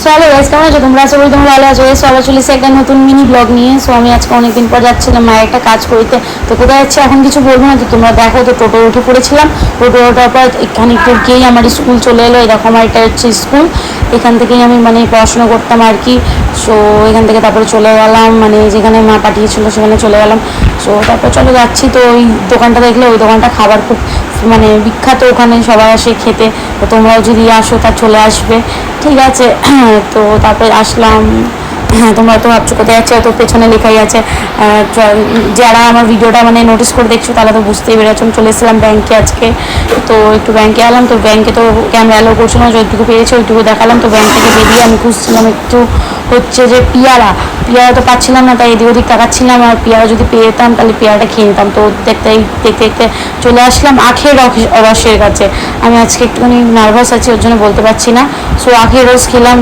চলো গাইস, কেমন আছো তোমরা? আশা করি তোমরা ভালো আছো। চলো চলেছে একটা নতুন মিনি ব্লগ নিয়ে। সো আমি আজকে অনেকদিন পর যাচ্ছিলাম মায়ের একটা কাজ করিতে। তো কোথায় যাচ্ছি এখন কিছু বলবো না, তো তোমরা দেখো। তো টোটো উঠে পড়েছিলাম। টোটো ওঠার পর এখানে একটু গিয়েই আমার স্কুল চলে এলো। এরকম আমার এটা হচ্ছে স্কুল। এখান থেকেই আমি মানে পড়াশোনা করতাম আর কি। সো এখান থেকে তারপরে চলে গেলাম, মানে যেখানে মা পাঠিয়েছিল সেখানে চলে গেলাম। সো তারপর চলে যাচ্ছি। তো ওই দোকানটা দেখলে, ওই দোকানটা খাবার খুব মানে বিখ্যাত, ওখানে সবাই আসে খেতে। তো তোমরাও যদি আসো তা চলে আসবে, ঠিক আছে? তো তারপরে আসলাম। হ্যাঁ, তোমরা তো ভাবছো কোথায় যাচ্ছে, তো পেছনে লেখাই আছে। যারা আমার ভিডিওটা মানে নোটিস করে দেখছো তারা তো বুঝতেই পেরেছো। আমি চলে এসেছিলাম ব্যাংকে আজকে। তো একটু ব্যাংকে এলাম। তো ব্যাংকে তো ক্যামেরা অ্যালাউ করছিল না, যেটুকু পেরেছে ওইটুকু দেখালাম। তো ব্যাংক থেকে বেরিয়ে আমি খুঁজছিলাম একটু হচ্ছে যে পেয়ারা তো পাচ্ছিলাম না, তাই এদিক ওদিক তাকাচ্ছিলাম। আর পেয়ারা যদি পেয়ে যেতাম তাহলে পেয়ারাটা খেয়ে নিতাম। তো দেখতে দেখতে দেখতে চলে আসলাম আখের রসের কাছে। আমি আজকে একটুখানি নার্ভাস আছি, ওর জন্য বলতে পারছি না। সো আখের রস খেলাম।